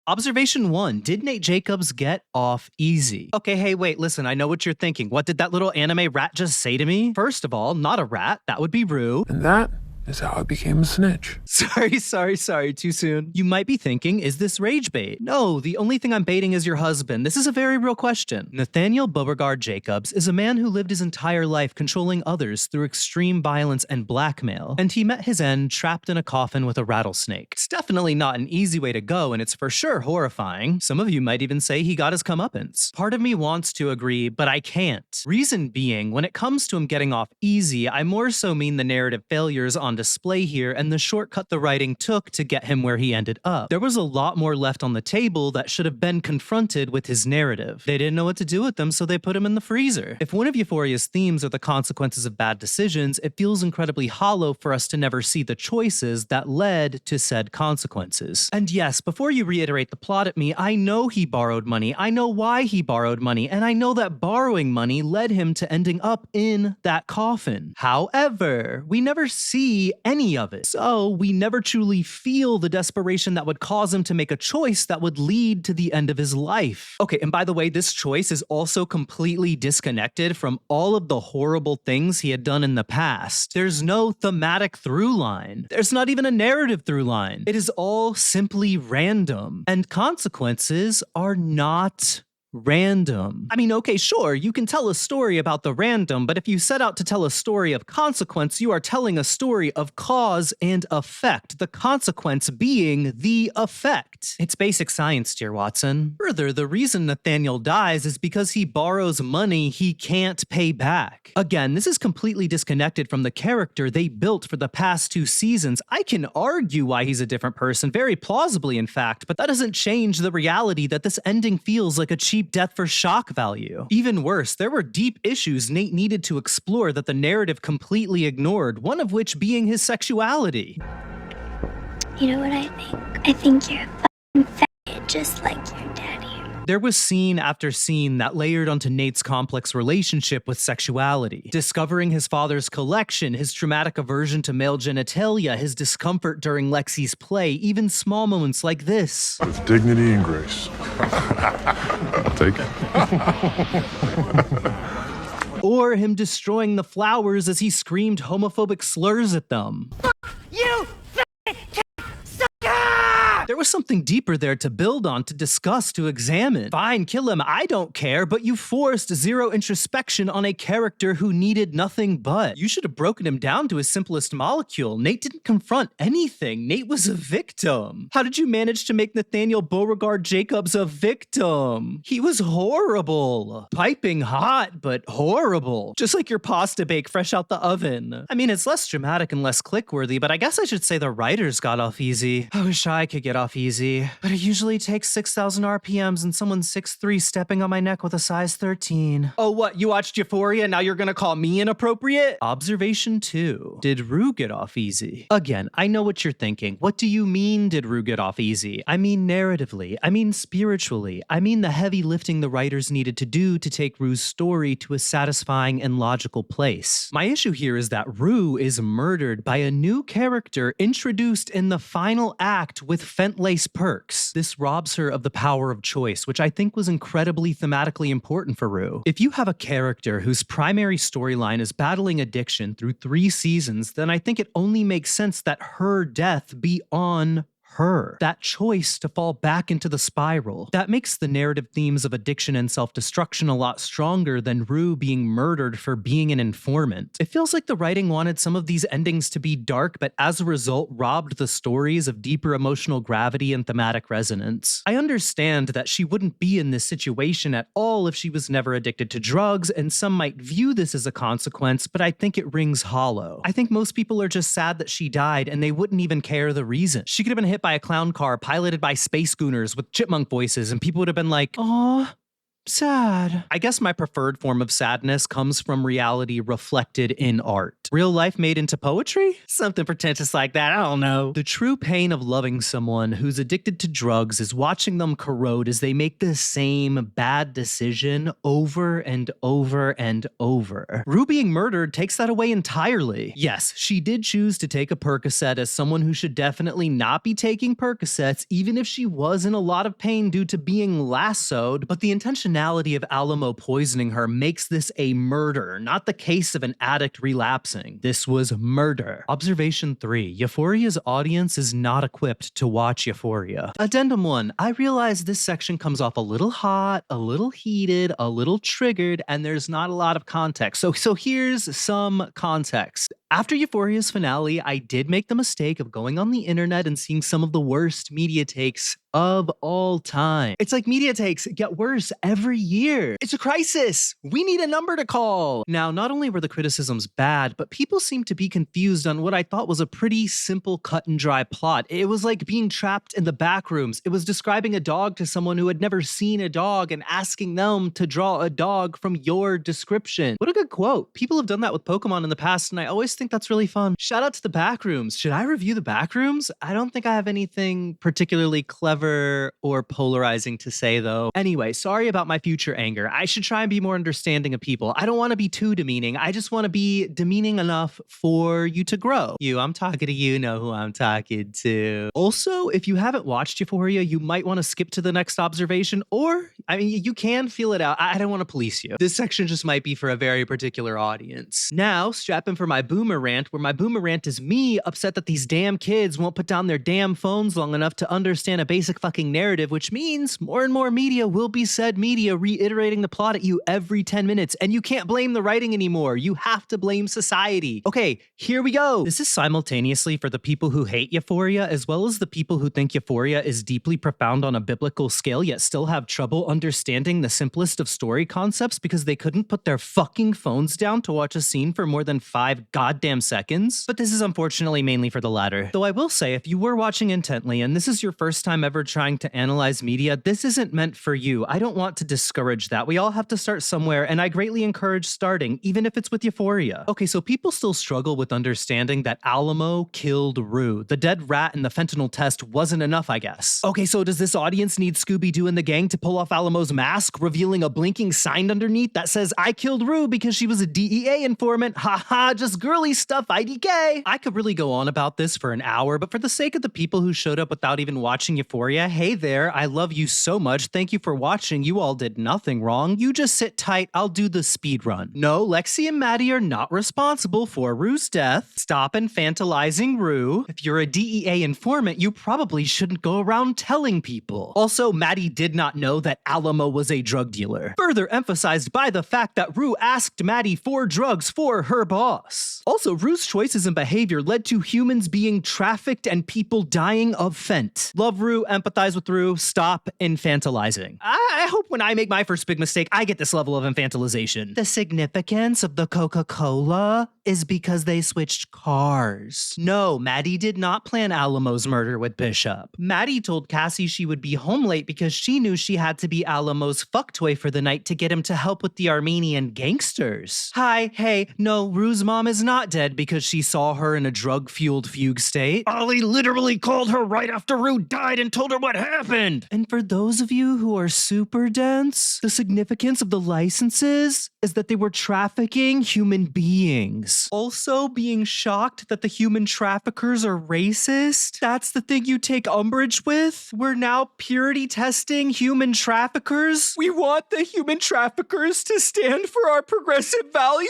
Observation 1. Did Nate Jacobs get off easy? Okay, hey, wait, listen, I know what you're thinking. What did that little anime rat just say to me? First of all, not a rat. That would be Rue. And that is how I became a snitch. Sorry, too soon. You might be thinking, is this rage bait? No, the only thing I'm baiting is your husband. This is a very real question. Nathaniel Beauregard Jacobs is a man who lived his entire life controlling others through extreme violence and blackmail, and he met his end trapped in a coffin with a rattlesnake. It's definitely not an easy way to go, and it's for sure horrifying. Some of you might even say he got his comeuppance. Part of me wants to agree, but I can't. Reason being, when it comes to him getting off easy, I more so mean the narrative failures on display here and the shortcut the writing took to get him where he ended up. There was a lot more left on the table that should have been confronted with his narrative. They didn't know what to do with them, so they put him in the freezer. If one of Euphoria's themes are the consequences of bad decisions, it feels incredibly hollow for us to never see the choices that led to said consequences. And yes, before you reiterate the plot at me, I know he borrowed money, I know why he borrowed money, and I know that borrowing money led him to ending up in that coffin. However, we never see any of it. So we never truly feel the desperation that would cause him to make a choice that would lead to the end of his life. Okay, and by the way, this choice is also completely disconnected from all of the horrible things he had done in the past. There's no thematic through line. There's not even a narrative through line. It is all simply random. And consequences are not random. I mean, okay, sure, you can tell a story about the random, but if you set out to tell a story of consequence, you are telling a story of cause and effect, the consequence being the effect. It's basic science, dear Watson. Further, the reason Nathaniel dies is because he borrows money he can't pay back. Again, this is completely disconnected from the character they built for the past 2 seasons. I can argue why he's a different person, very plausibly in fact, but that doesn't change the reality that this ending feels like a cheap death for shock value. Even worse, there were deep issues Nate needed to explore that the narrative completely ignored, one of which being his sexuality. You know what I think? I think you're a fucking faggot just like your daddy. There was scene after scene that layered onto Nate's complex relationship with sexuality. Discovering his father's collection, his traumatic aversion to male genitalia, his discomfort during Lexi's play, even small moments like this. With dignity and grace. I'll take it. Or him destroying the flowers as he screamed homophobic slurs at them. You There was something deeper there to build on, to discuss, to examine. Fine, kill him, I don't care, but you forced zero introspection on a character who needed nothing but. You should have broken him down to his simplest molecule. Nate didn't confront anything. Nate was a victim. How did you manage to make Nathaniel Beauregard Jacobs a victim? He was horrible. Piping hot, but horrible. Just like your pasta bake fresh out the oven. I mean, it's less dramatic and less click-worthy, but I guess I should say the writers got off easy. I wish I could get off easy, but it usually takes 6,000 RPMs and someone 6'3" stepping on my neck with a size 13. Oh, what? You watched Euphoria? Now you're gonna call me inappropriate? Observation 2. Did Rue get off easy? Again, I know what you're thinking. What do you mean, did Rue get off easy? I mean narratively. I mean spiritually. I mean the heavy lifting the writers needed to do to take Rue's story to a satisfying and logical place. My issue here is that Rue is murdered by a new character introduced in the final act with fent-lace perks. This robs her of the power of choice, which I think was incredibly thematically important for Rue. If you have a character whose primary storyline is battling addiction through 3 seasons, then I think it only makes sense that her death be on her. That choice to fall back into the spiral. That makes the narrative themes of addiction and self-destruction a lot stronger than Rue being murdered for being an informant. It feels like the writing wanted some of these endings to be dark, but as a result robbed the stories of deeper emotional gravity and thematic resonance. I understand that she wouldn't be in this situation at all if she was never addicted to drugs, and some might view this as a consequence, but I think it rings hollow. I think most people are just sad that she died and they wouldn't even care the reason. She could have been hit by a clown car piloted by space schooners with chipmunk voices, and people would have been like, "Aw, Sad. I guess my preferred form of sadness comes from reality reflected in art. Real life made into poetry? Something pretentious like that, I don't know. The true pain of loving someone who's addicted to drugs is watching them corrode as they make the same bad decision over and over and over. Rue being murdered takes that away entirely. Yes, she did choose to take a Percocet as someone who should definitely not be taking Percocets, even if she was in a lot of pain due to being lassoed, but the intentionality of Alamo poisoning her makes this a murder, not the case of an addict relapsing. This was murder. Observation 3. Euphoria's audience is not equipped to watch Euphoria. Addendum 1. I realize this section comes off a little hot, a little heated, a little triggered, and there's not a lot of context. So here's some context. After Euphoria's finale, I did make the mistake of going on the internet and seeing some of the worst media takes of all time. It's like media takes get worse every year. It's a crisis. We need a number to call. Now, not only were the criticisms bad, but people seemed to be confused on what I thought was a pretty simple cut and dry plot. It was like being trapped in the back rooms. It was describing a dog to someone who had never seen a dog and asking them to draw a dog from your description. What a good quote. People have done that with Pokemon in the past, and I always think that's really fun. Shout out to the back rooms. Should I review the back rooms? I don't think I have anything particularly clever or polarizing to say, though. Anyway, sorry about my future anger. I should try and be more understanding of people. I don't want to be too demeaning. I just want to be demeaning enough for you to grow. I'm talking to you, know who I'm talking to. Also, if you haven't watched Euphoria, you might want to skip to the next observation, or, I mean, you can feel it out. I don't want to police you. This section just might be for a very particular audience. Now, strap in for my boomer rant, where my boomer rant is me upset that these damn kids won't put down their damn phones long enough to understand a basic fucking narrative, which means more and more media will be said media reiterating the plot at you every 10 minutes, and you can't blame the writing anymore. You have to blame society. Okay, here we go. This is simultaneously for the people who hate Euphoria, as well as the people who think Euphoria is deeply profound on a biblical scale, yet still have trouble understanding the simplest of story concepts because they couldn't put their fucking phones down to watch a scene for more than 5 goddamn seconds. But this is unfortunately mainly for the latter. Though I will say, if you were watching intently, and this is your first time ever trying to analyze media, this isn't meant for you. I don't want to discourage that. We all have to start somewhere, and I greatly encourage starting, even if it's with Euphoria. Okay, so people still struggle with understanding that Alamo killed Rue. The dead rat and the fentanyl test wasn't enough, I guess. Okay, so does this audience need Scooby-Doo and the gang to pull off Alamo's mask, revealing a blinking sign underneath that says, I killed Rue because she was a DEA informant? Haha, just girly stuff, IDK. I could really go on about this for an hour, but for the sake of the people who showed up without even watching Euphoria, hey there, I love you so much. Thank you for watching. You all did nothing wrong. You just sit tight. I'll do the speed run. No, Lexi and Maddie are not responsible for Rue's death. Stop infantilizing Rue. If you're a DEA informant, you probably shouldn't go around telling people. Also, Maddie did not know that Alamo was a drug dealer. Further emphasized by the fact that Rue asked Maddie for drugs for her boss. Also, Rue's choices and behavior led to humans being trafficked and people dying of fent. Love Rue, empathize with Rue, stop infantilizing. I hope when I make my first big mistake, I get this level of infantilization. The significance of the Coca-Cola is because they switched cars. No, Maddie did not plan Alamo's murder with Bishop. Maddie told Cassie she would be home late because she knew she had to be Alamo's fucktoy for the night to get him to help with the Armenian gangsters. Hey, no, Rue's mom is not dead because she saw her in a drug-fueled fugue state. Ollie literally called her right after Rue died and told her what happened. And for those of you who are super dense, the significance of the licenses is that they were trafficking human beings. Also, being shocked that the human traffickers are racist? That's the thing you take umbrage with? We're now purity testing human traffickers? We want the human traffickers to stand for our progressive values?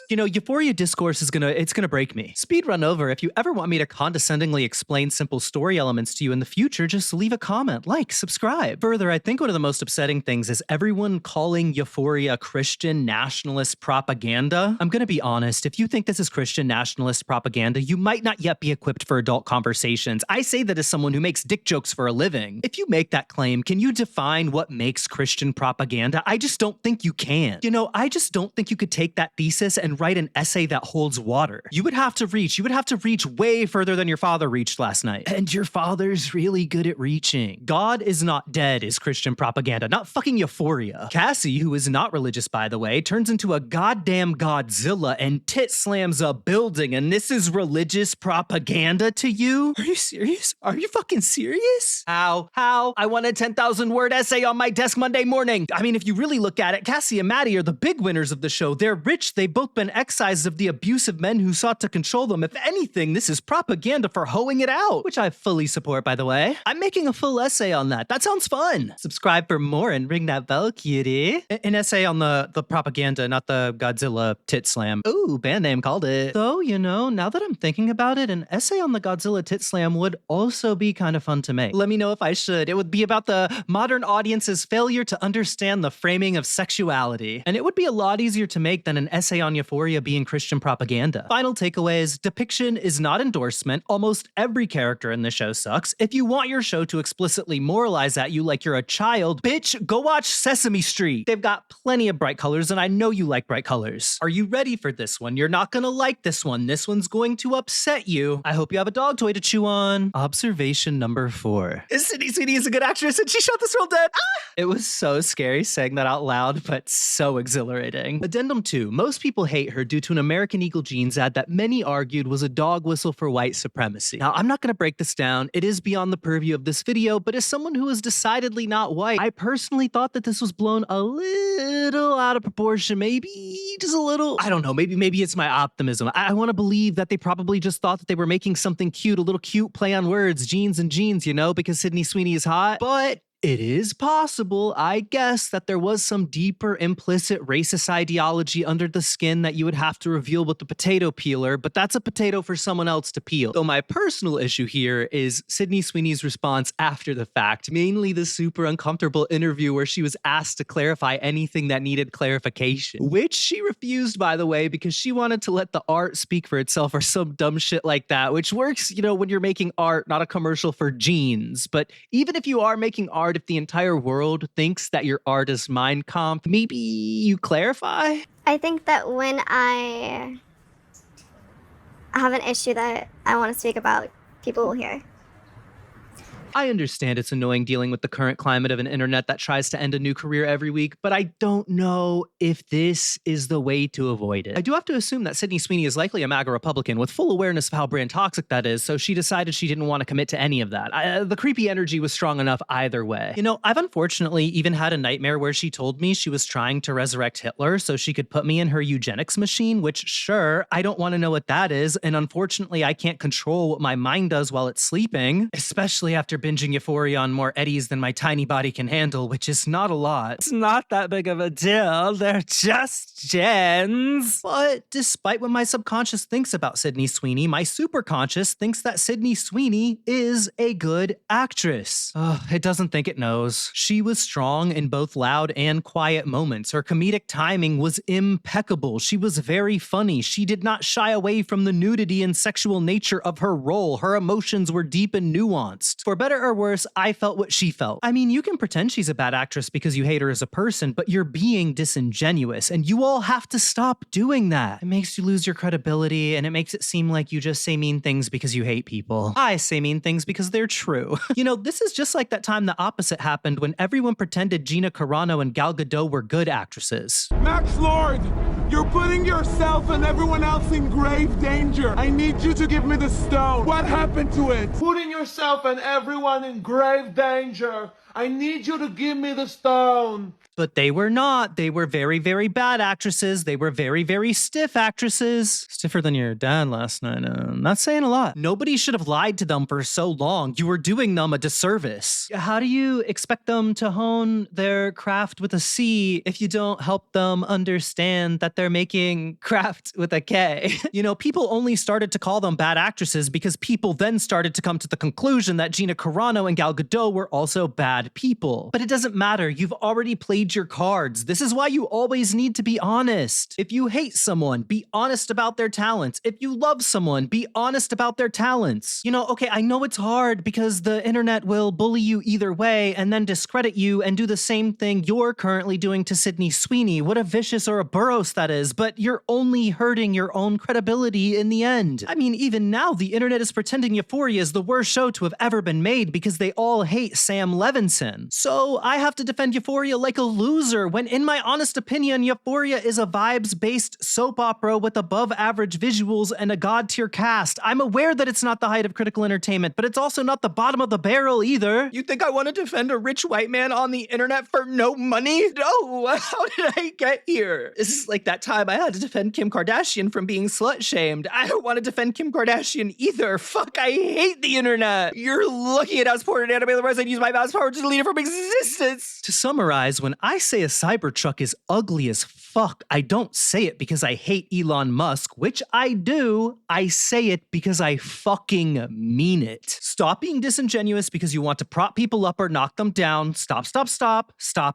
You know, Euphoria discourse is gonna break me. Speed run over. If you ever want me to condescendingly explain simple story elements to you in the future, just leave a comment, like, subscribe. Further, I think one of the most upsetting things is everyone calling Euphoria Christian nationalist propaganda. I'm gonna be honest, if you think this is Christian nationalist propaganda, you might not yet be equipped for adult conversations. I say that as someone who makes dick jokes for a living. If you make that claim, can you define what makes Christian propaganda? I just don't think you can. You know, I just don't think you could take that thesis and write an essay that holds water. You would have to reach way further than your father reached last night. And your father's really good at reaching. God is not dead is Christian propaganda, not fucking Euphoria. Cassie, who is not religious by the way, turns into a goddamn Godzilla and tit slams a building, and this is religious propaganda to you? Are you serious? Are you fucking serious? How? I want a 10,000 word essay on my desk Monday morning. I mean, if you really look at it, Cassie and Maddie are the big winners of the show. They're rich. They've both been excised of the abusive men who sought to control them. If anything, this is propaganda for hoeing it out, which I fully support, by the way. I'm making a full essay on that. That sounds fun. Subscribe for more and ring that bell, cutie. An essay on the propaganda, not the Godzilla tit slam. Ooh, band name called it. Though, you know, now that I'm thinking about it, an essay on the Godzilla tit slam would also be kind of fun to make. Let me know if I should. It would be about the modern audience's failure to understand the framing of sexuality. And it would be a lot easier to make than an essay on Euphoria being Christian propaganda. Final takeaways: depiction is not endorsement. Almost every character in the show sucks. If you want your show to explicitly moralize at you like you're a child, bitch, go watch Sesame Street. They've got plenty of bright colors, and I know you like bright colors. Are you ready for this one? You're not gonna like this one. This one's going to upset you. I hope you have a dog toy to chew on. Observation number 4. Sydney Sweeney is a good actress, and she shot this role dead. It was so scary saying that out loud, but so exhilarating. Addendum 2. Most people hate her due to an American Eagle jeans ad that many argued was a dog whistle for white supremacy. Now, I'm not going to break this down. It is beyond the purview of this video, but as someone who is decidedly not white, I personally thought that this was blown a little out of proportion. Maybe just a little. I don't know. Maybe it's my optimism. I want to believe that they probably just thought that they were making something cute, a little cute play on words, jeans and jeans, you know, because Sydney Sweeney is hot. But it is possible, I guess, that there was some deeper implicit racist ideology under the skin that you would have to reveal with the potato peeler, but that's a potato for someone else to peel. Though my personal issue here is Sydney Sweeney's response after the fact, mainly the super uncomfortable interview where she was asked to clarify anything that needed clarification, which she refused, by the way, because she wanted to let the art speak for itself or some dumb shit like that, which works, you know, when you're making art, not a commercial for jeans. But even if you are making art, if the entire world thinks that your art is Mein Kampf, maybe you clarify? I think that when I have an issue that I want to speak about, people will hear. I understand it's annoying dealing with the current climate of an internet that tries to end a new career every week, but I don't know if this is the way to avoid it. I do have to assume that Sydney Sweeney is likely a MAGA Republican with full awareness of how brand toxic that is, so she decided she didn't want to commit to any of that. The creepy energy was strong enough either way. You know, I've unfortunately even had a nightmare where she told me she was trying to resurrect Hitler so she could put me in her eugenics machine, which sure, I don't want to know what that is, and unfortunately I can't control what my mind does while it's sleeping, especially after binging Euphoria on more eddies than my tiny body can handle, which is not a lot. It's not that big of a deal. They're just gens. But despite what my subconscious thinks about Sydney Sweeney, my superconscious thinks that Sydney Sweeney is a good actress. It doesn't think it knows. She was strong in both loud and quiet moments. Her comedic timing was impeccable. She was very funny. She did not shy away from the nudity and sexual nature of her role. Her emotions were deep and nuanced. For better or worse, I felt what she felt. I mean, you can pretend she's a bad actress because you hate her as a person, but you're being disingenuous, and you all have to stop doing that. It makes you lose your credibility, and it makes it seem like you just say mean things because you hate people. I say mean things because they're true. You know, this is just like that time the opposite happened when everyone pretended Gina Carano and Gal Gadot were good actresses. Max Lord, you're putting yourself and everyone else in grave danger. I need you to give me the stone. What happened to it? Putting yourself and everyone in grave danger. I need you to give me the stone. But they were not. They were very, very bad actresses. They were very, very stiff actresses. Stiffer than your dad last night. Not saying a lot. Nobody should have lied to them for so long. You were doing them a disservice. How do you expect them to hone their craft with a C if you don't help them understand that they're making Kraft with a K. You know, people only started to call them bad actresses because people then started to come to the conclusion that Gina Carano and Gal Gadot were also bad people. But it doesn't matter, you've already played your cards. This is why you always need to be honest. If you hate someone, be honest about their talents. If you love someone, be honest about their talents. You know, okay, I know it's hard because the internet will bully you either way and then discredit you and do the same thing you're currently doing to Sydney Sweeney. What a vicious or a Burroughs that is, but you're only hurting your own credibility in the end. I mean, even now, the internet is pretending Euphoria is the worst show to have ever been made because they all hate Sam Levinson. So I have to defend Euphoria like a loser when, in my honest opinion, Euphoria is a vibes-based soap opera with above-average visuals and a god-tier cast. I'm aware that it's not the height of critical entertainment, but it's also not the bottom of the barrel either. You think I want to defend a rich white man on the internet for no money? No, how did I get here? This is like that time I had to defend Kim Kardashian from being slut-shamed. I don't want to defend Kim Kardashian either. Fuck, I hate the internet. You're lucky it has porn and anime, otherwise I'd use my mouse power to delete it from existence. To summarize, when I say a Cybertruck is ugly as fuck, I don't say it because I hate Elon Musk, which I do. I say it because I fucking mean it. Stop being disingenuous because you want to prop people up or knock them down. Stop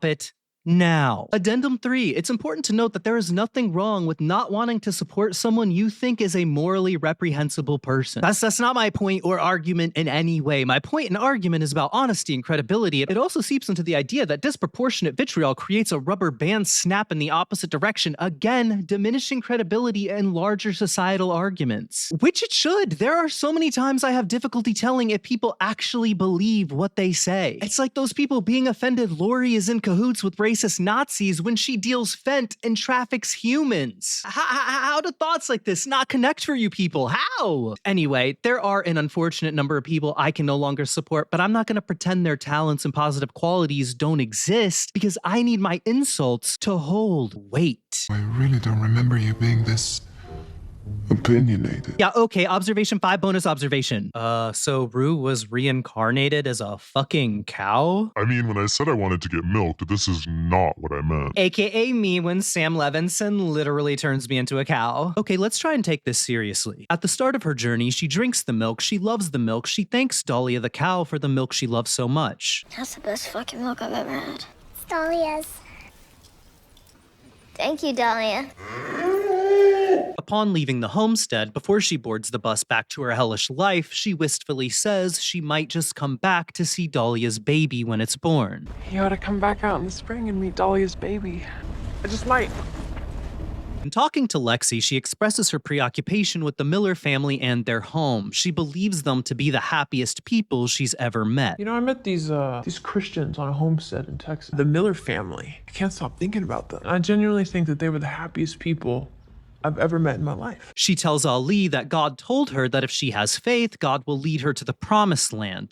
it. Now, Addendum 3, it's important to note that there is nothing wrong with not wanting to support someone you think is a morally reprehensible person. That's not my point or argument in any way. My point and argument is about honesty and credibility. It also seeps into the idea that disproportionate vitriol creates a rubber band snap in the opposite direction, again, diminishing credibility in larger societal arguments. Which it should. There are so many times I have difficulty telling if people actually believe what they say. It's like those people being offended Lori is in cahoots with racist Nazis when she deals fent and traffics humans. How do thoughts like this not connect for you people? How? Anyway, there are an unfortunate number of people I can no longer support, but I'm not going to pretend their talents and positive qualities don't exist because I need my insults to hold weight. I really don't remember you being this opinionated. Yeah, okay, observation 5, bonus observation. So Rue was reincarnated as a fucking cow? I mean, when I said I wanted to get milked, this is not what I meant. AKA me when Sam Levinson literally turns me into a cow. Okay, let's try and take this seriously. At the start of her journey, she drinks the milk, she loves the milk, she thanks Dahlia the cow for the milk she loves so much. That's the best fucking milk I've ever had. It's Dahlia's. Thank you, Dahlia. Upon leaving the homestead, before she boards the bus back to her hellish life, she wistfully says she might just come back to see Dahlia's baby when it's born. You ought to come back out in the spring and meet Dahlia's baby. I just might. In talking to Lexi, she expresses her preoccupation with the Miller family and their home. She believes them to be the happiest people she's ever met. You know, I met these Christians on a homestead in Texas. The Miller family. I can't stop thinking about them. I genuinely think that they were the happiest people I've ever met in my life. She tells Ali that God told her that if she has faith, God will lead her to the promised land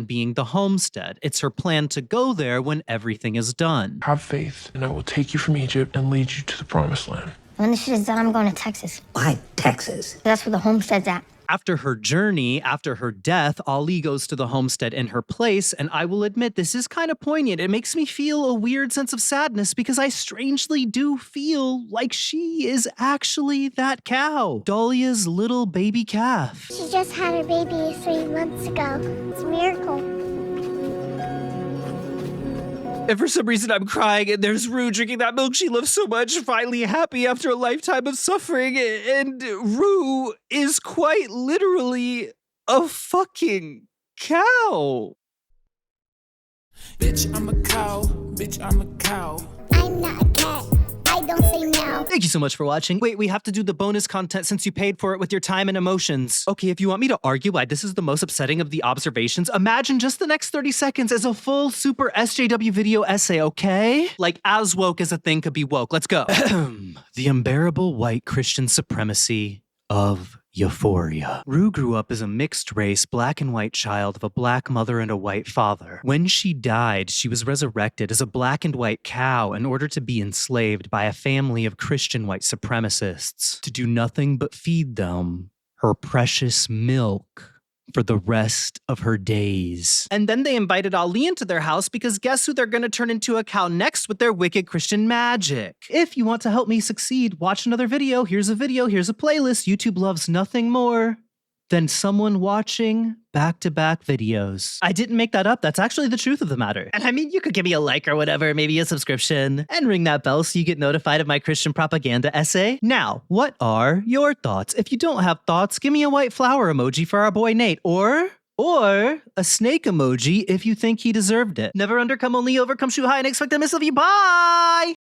being the homestead. It's her plan to go there when everything is done. Have faith, and I will take you from Egypt and lead you to the promised land. When this shit is done, I'm going to Texas. Why Texas? That's where the homestead's at. After her journey, after her death, Ali goes to the homestead in her place, and I will admit this is kind of poignant. It makes me feel a weird sense of sadness because I strangely do feel like she is actually that cow, Dahlia's little baby calf. She just had her baby 3 months ago. It's a miracle. And for some reason I'm crying, and there's Rue drinking that milk she loves so much, finally happy after a lifetime of suffering, and Rue is quite literally a fucking cow. Bitch, I'm a cow. Bitch, I'm a cow. I'm not a cat. I don't say meow. Thank you so much for watching. Wait, we have to do the bonus content since you paid for it with your time and emotions. Okay, if you want me to argue why this is the most upsetting of the observations, imagine just the next 30 seconds as a full super SJW video essay, okay? Like as woke as a thing could be woke. Let's go. The unbearable white Christian supremacy of Euphoria. Rue grew up as a mixed-race black and white child of a black mother and a white father. When she died, she was resurrected as a black and white cow in order to be enslaved by a family of Christian white supremacists to do nothing but feed them her precious milk for the rest of her days. And then they invited Ali into their house because guess who they're gonna turn into a cow next with their wicked Christian magic? If you want to help me succeed, watch another video, here's a playlist. YouTube loves nothing more than someone watching back-to-back videos. I didn't make that up, that's actually the truth of the matter. And I mean, you could give me a like or whatever, maybe a subscription, and ring that bell so you get notified of my Christian propaganda essay. Now, what are your thoughts? If you don't have thoughts, give me a white flower emoji for our boy Nate, or a snake emoji if you think he deserved it. Never undercome, only overcome, shoot high and expect a miss of you. Bye!